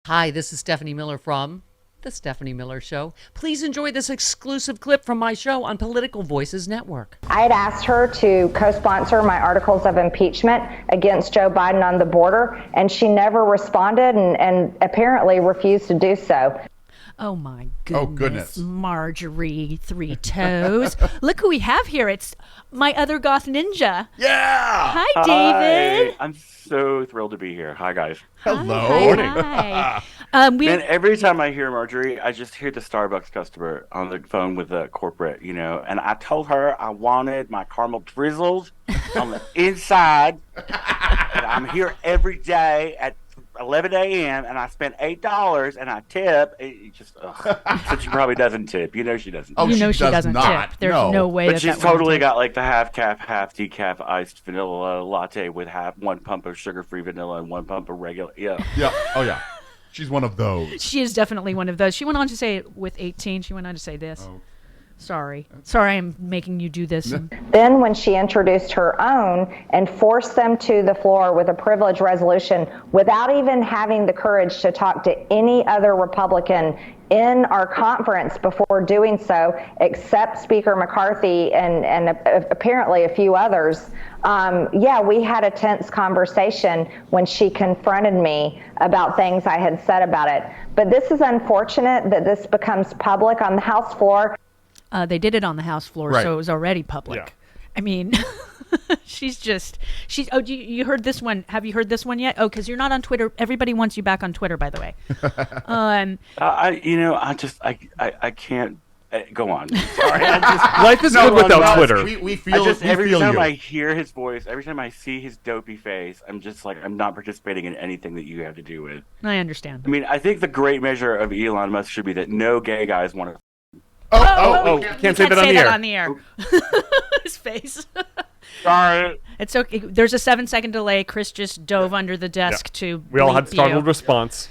Hi, this is Stephanie Miller from The Stephanie Miller Show. Please enjoy this exclusive clip from my show on Political Voices Network. I had asked her to co-sponsor my articles of impeachment against Joe Biden on the border, and she never responded and apparently refused to do so. Oh, my goodness. Oh, goodness. Marjorie, Three Toes. Look who we have here. It's my other goth ninja. Yeah! Hi, David. Hi. I'm so thrilled to be here. Hi, guys. Hello. Hi. And every time I hear Marjorie, I just hear the Starbucks customer on the phone with the corporate, and I told her I wanted my caramel drizzled on the inside. And I'm here every day at 11 a.m. and I spent $8 and I tip. It just, so she probably doesn't tip. She doesn't. Oh, she doesn't not. tip. There's no way. But she's totally got like the half cap, half decaf iced vanilla latte with one pump of sugar-free vanilla and one pump of regular. Yeah. Yeah. Oh yeah. She's one of those. She is definitely one of those. She went on to say with 18. She went on to say this. Oh. Sorry, I'm making you do this. Then when she introduced her own and forced them to the floor with a privilege resolution without even having the courage to talk to any other Republican in our conference before doing so, except Speaker McCarthy and apparently a few others, we had a tense conversation when she confronted me about things I had said about it. But this is unfortunate that this becomes public on the House floor. They did it on the House floor, right. So it was already public. Yeah. I mean, oh, you heard this one. Have you heard this one yet? Oh, because you're not on Twitter. Everybody wants you back on Twitter, by the way. I can't. Go on. Sorry. Life is good without Twitter. We feel every time you. I hear his voice, every time I see his dopey face, I'm just like, I'm not participating in anything that you have to do with. I understand. I mean, I think the great measure of Elon Musk should be that no gay guys want to. Can't say that on the air. His face. Sorry. It's okay. There's a 7-second delay. Chris just dove under the desk to. We all had startled response.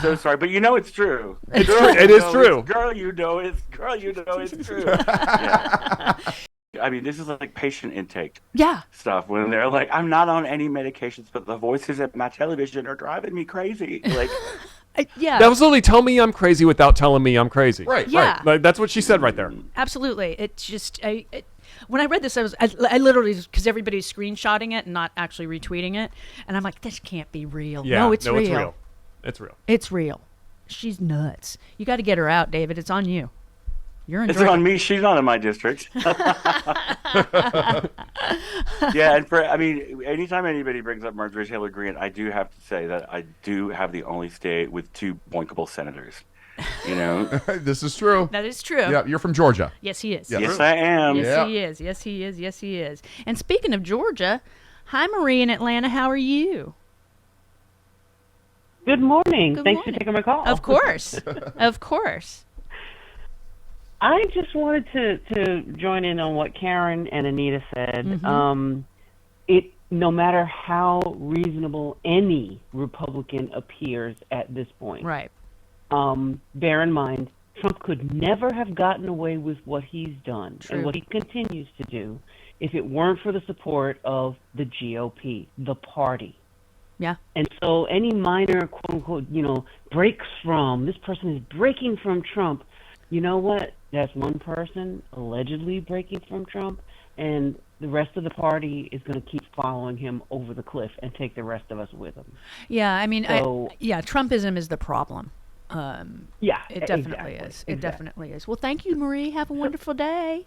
So sorry, but it's true. It's true. It is true. Girl, it's true. Yeah. I mean, this is like patient intake stuff when they're like, I'm not on any medications, but the voices at my television are driving me crazy. Like. Yeah. That was literally tell me I'm crazy without telling me I'm crazy. Right. Yeah. Right. Like, that's what she said right there. Absolutely. It's just when I read this, I literally, because everybody's screenshotting it and not actually retweeting it, and I'm like, this can't be real. Yeah. No, it's real. It's real. It's real. She's nuts. You got to get her out, David. It's on you. You're in. It's on me. She's not in my district. Yeah, and anytime anybody brings up Marjorie Taylor Greene, I do have to say that I do have the only state with 2 boinkable senators. This is true. That is true. Yeah, you're from Georgia. Yes, he is. Yes, I am. Yes, he is. Yes, he is. Yes, he is. And speaking of Georgia, hi, Marie in Atlanta. How are you? Good morning. Thanks for taking my call. Of course. Of course. I just wanted to join in on what Karen and Anita said. Mm-hmm. No matter how reasonable any Republican appears at this point, right? Bear in mind, Trump could never have gotten away with what he's done and what he continues to do if it weren't for the support of the GOP, the party. Yeah. And so any minor, quote unquote, breaks from, this person is breaking from Trump, you know what? That's one person allegedly breaking from Trump, and the rest of the party is going to keep following him over the cliff and take the rest of us with him. Yeah, I mean, Trumpism is the problem. It definitely is. It definitely is. Well, thank you, Marie. Have a wonderful day.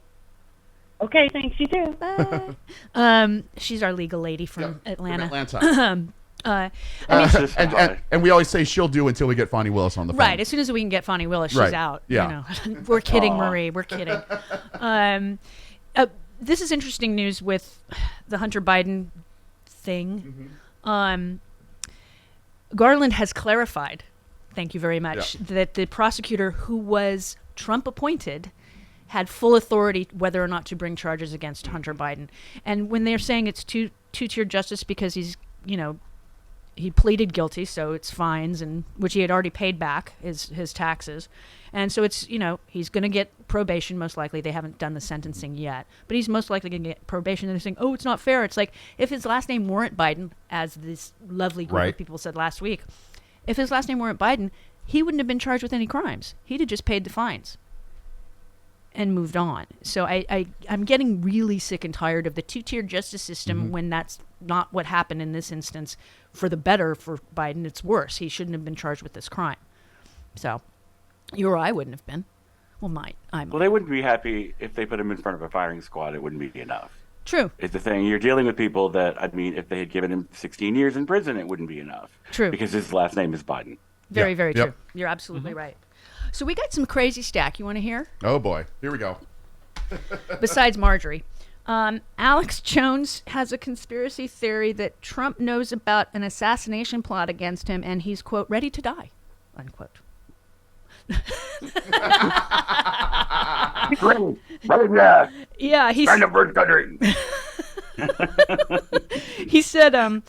Okay, thanks. You too. Bye. She's our legal lady from Atlanta. And we always say she'll do until we get Fonnie Willis on the phone. Right. As soon as we can get Fonnie Willis, she's out. Yeah. We're kidding, Marie. We're kidding. This is interesting news with the Hunter Biden thing. Mm-hmm. Garland has clarified, thank you very much, that the prosecutor who was Trump appointed had full authority whether or not to bring charges against Hunter Biden. And when they're saying it's two-tier justice because he's, he pleaded guilty, so it's fines, and which he had already paid back his taxes. And so it's, he's going to get probation most likely. They haven't done the sentencing yet, but he's most likely going to get probation. And they're saying, oh, it's not fair. It's like if his last name weren't Biden, as this lovely group of people said last week, if his last name weren't Biden, he wouldn't have been charged with any crimes. He'd have just paid the fines and moved on. So I'm getting really sick and tired of the two-tier justice system when that's not what happened in this instance. For the better for Biden, it's worse. He shouldn't have been charged with this crime. So you or I wouldn't have been. Well, Well, they wouldn't be happy if they put him in front of a firing squad. It wouldn't be enough. True. It's the thing. You're dealing with people that, I mean, if they had given him 16 years in prison, it wouldn't be enough. True. Because his last name is Biden. Very, very true. Yep. You're absolutely right. So we got some crazy stack. You want to hear? Oh boy, here we go. Besides Marjorie. Alex Jones has a conspiracy theory that Trump knows about an assassination plot against him and he's, quote, ready to die, unquote. Yeah, he's Kind of first country. he said,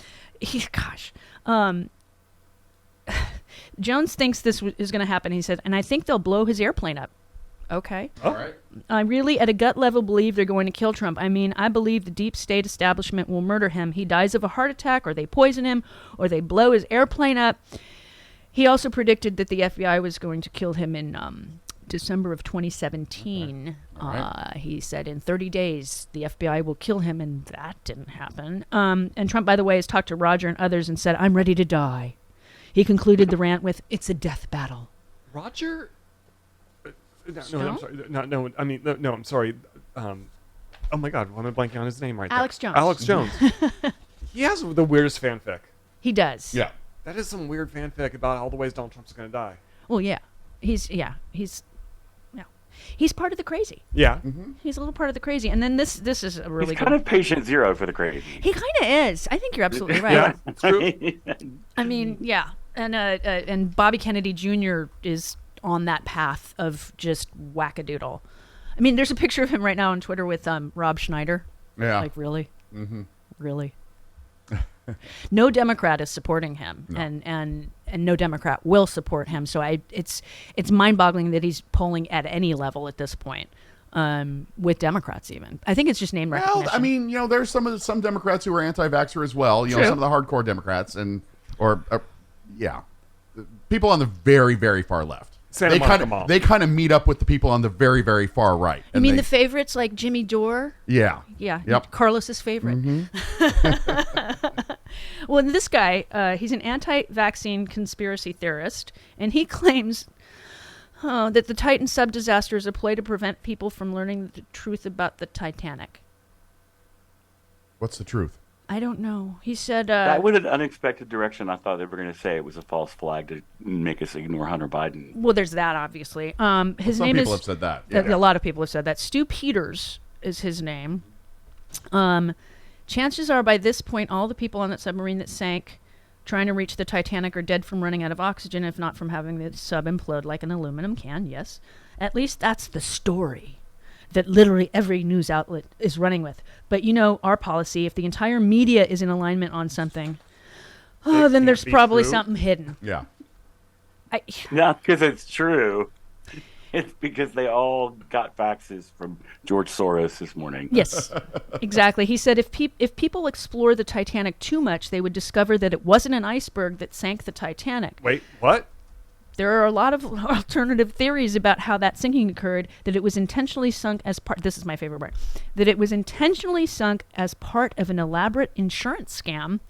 Jones thinks this is going to happen. He said, and I think they'll blow his airplane up. Okay. All right. I really, at a gut level, believe they're going to kill Trump. I mean, I believe the deep state establishment will murder him. He dies of a heart attack, or they poison him, or they blow his airplane up. He also predicted that the FBI was going to kill him in December of 2017. Right. He said in 30 days the FBI will kill him, and that didn't happen. And Trump, by the way, has talked to Roger and others and said, I'm ready to die. He concluded the rant with, it's a death battle. Roger? No, I'm sorry. No, I'm sorry. Oh my God, why am I blanking on his name right now? Alex Jones. Alex Jones. He has the weirdest fanfic. He does. Yeah. That is some weird fanfic about all the ways Donald Trump's going to die. Well, yeah. He's part of the crazy. Yeah. He's a little part of the crazy. And then this is a really He's good kind of patient zero for the crazy. He kind of is. I think you're absolutely right. Yeah, it's true. I mean, yeah. And Bobby Kennedy Jr. is on that path of just wackadoodle. I mean, there's a picture of him right now on Twitter with Rob Schneider. Yeah. Like, really? Really? No Democrat is supporting him, and no Democrat will support him. So it's mind-boggling that he's polling at any level at this point, with Democrats even. I think it's just name recognition. Well, I mean, there's some Democrats who are anti-vaxxer as well. Some of the hardcore Democrats people on the very, very far left. They kind of meet up with the people on the very, very far right. You mean the favorites like Jimmy Dore? Yeah. Yeah. Yep. Carlos's favorite. Well, this guy, he's an anti-vaccine conspiracy theorist, and he claims that the Titan sub disaster is a play to prevent people from learning the truth about the Titanic. What's the truth? I don't know. He said... that went an unexpected direction. I thought they were going to say it was a false flag to make us ignore Hunter Biden. Well, there's that, obviously. His Some name people is... have said that. A lot of people have said that. Stu Peters is his name. Chances are by this point, all the people on that submarine that sank trying to reach the Titanic are dead from running out of oxygen, if not from having the sub implode like an aluminum can, yes. At least that's the story that literally every news outlet is running with. But our policy, if the entire media is in alignment on something, then there's probably something hidden. Yeah. Not because it's true. It's because they all got faxes from George Soros this morning. Yes, exactly. He said if people explore the Titanic too much, they would discover that it wasn't an iceberg that sank the Titanic. Wait, what? There are a lot of alternative theories about how that sinking occurred, that it was intentionally sunk as part... This is my favorite part. That it was intentionally sunk as part of an elaborate insurance scam,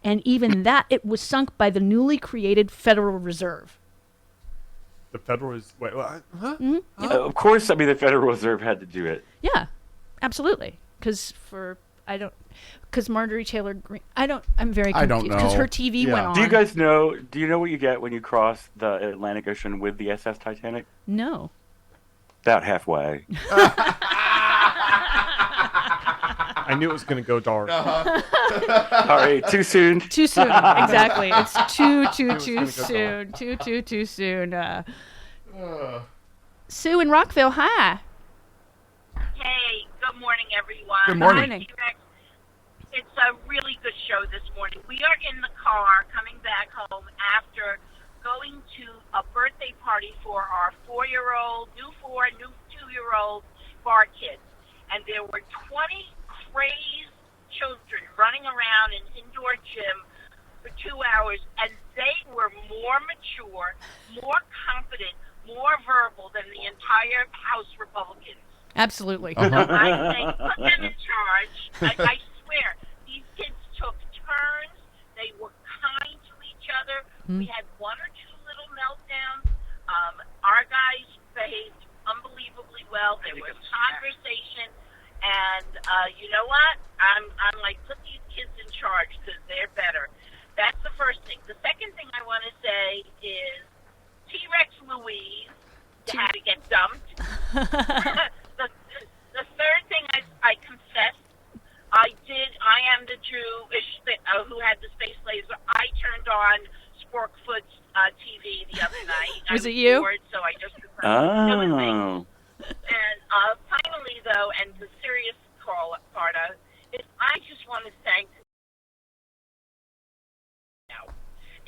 and even that it was sunk by the newly created Federal Reserve. The Federal is... Wait, what? Huh? Of course, the Federal Reserve had to do it. Yeah, absolutely. Because Marjorie Taylor Greene... I'm very confused. I don't know. Because her TV went on. Do you guys know... Do you know what you get when you cross the Atlantic Ocean with the SS Titanic? No. About halfway. I knew it was going to go dark. Sorry, too soon. Too soon. Exactly. It's too soon. Too soon. Sue in Rockville, hi. Hey, good morning, everyone. Good morning. Morning. It's a really good show this morning. We are in the car coming back home after going to a birthday party for our new 2-year-old bar kids. And there were 20 crazed children running around an indoor gym for 2 hours, and they were more mature, more confident, more verbal than the entire House Republicans. Absolutely. So I say, put them in charge. I swear, these kids took turns. They were kind to each other. We had one or two little meltdowns. Our guys behaved unbelievably well. There was conversation, and you know what? I'm like, put these kids in charge because they're better. That's the first thing. The second thing I want to say is T-Rex Louise had to get dumped. The third thing I confess, I am the Jew who had the space laser. I turned on Sporkfoot's TV the other night. Was I it you? Bored, so I just it was me. And finally, though, and the serious part of is I just want to thank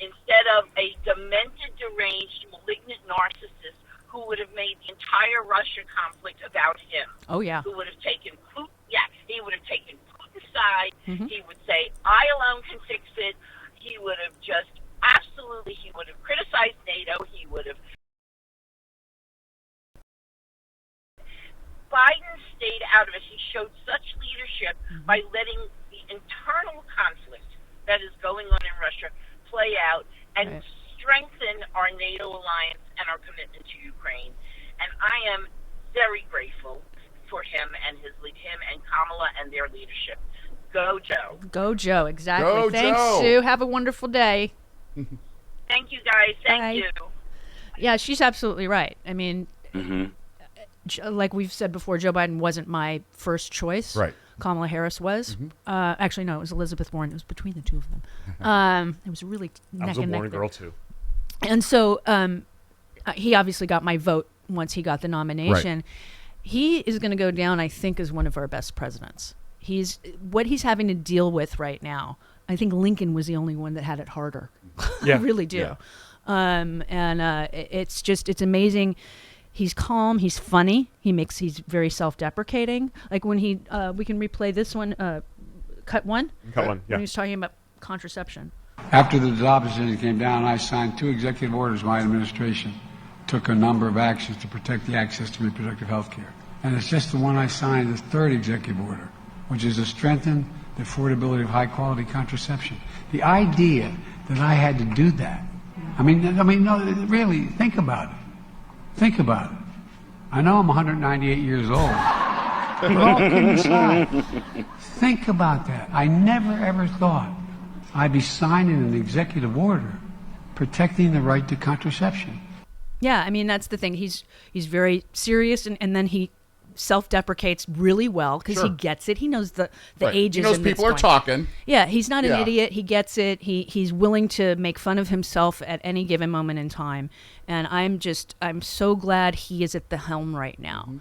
instead of a demented, deranged, malignant narcissist who would have made the entire Russia conflict about him. Oh, yeah. Who would have taken Putin, he would have taken Putin's side. He would say, I alone can fix it. He would have just, absolutely, he would have criticized NATO. He would have. Biden stayed out of it. He showed such leadership by letting the internal conflict that is going on in Russia play out and strengthen our NATO alliance and our commitment to Ukraine. And I am very grateful for him and him and Kamala and their leadership. Go Joe. Go Joe, exactly. Go Thanks, Joe. Sue. Have a wonderful day. Thank you, guys. Thank Bye. you. Yeah, she's absolutely right. I mean, like we've said before, Joe Biden wasn't my first choice. Right. Kamala Harris was. Actually, no, it was Elizabeth Warren. It was between the two of them. It was really neck I was a and neck Warren there. girl too. And so he obviously got my vote once he got the nomination. Right. He is going to go down, I think, as one of our best presidents. What he's having to deal with right now. I think Lincoln was the only one that had it harder. Yeah. I really do. Yeah. It's amazing. He's calm. He's funny. He's very self-deprecating. Like when we can replay this one, cut one. Cut one, yeah. When he was talking about contraception. After the Dobbs decision came down, I signed 2 executive orders. My administration took a number of actions to protect the access to reproductive health care. And it's just the one I signed, the 3rd executive order, which is to strengthen the affordability of high-quality contraception. The idea that I had to do that, I mean, no, really, think about it. Think about it. I know I'm 198 years old. But all kidding aside, think about that. I never, ever thought I'd be signing an executive order protecting the right to contraception. Yeah, I mean, that's the thing. He's very serious, and then he self-deprecates really well because he gets it. He knows the ages. He knows people are talking. Yeah, he's not an idiot. He gets it. He's willing to make fun of himself at any given moment in time. And I'm so glad he is at the helm right now.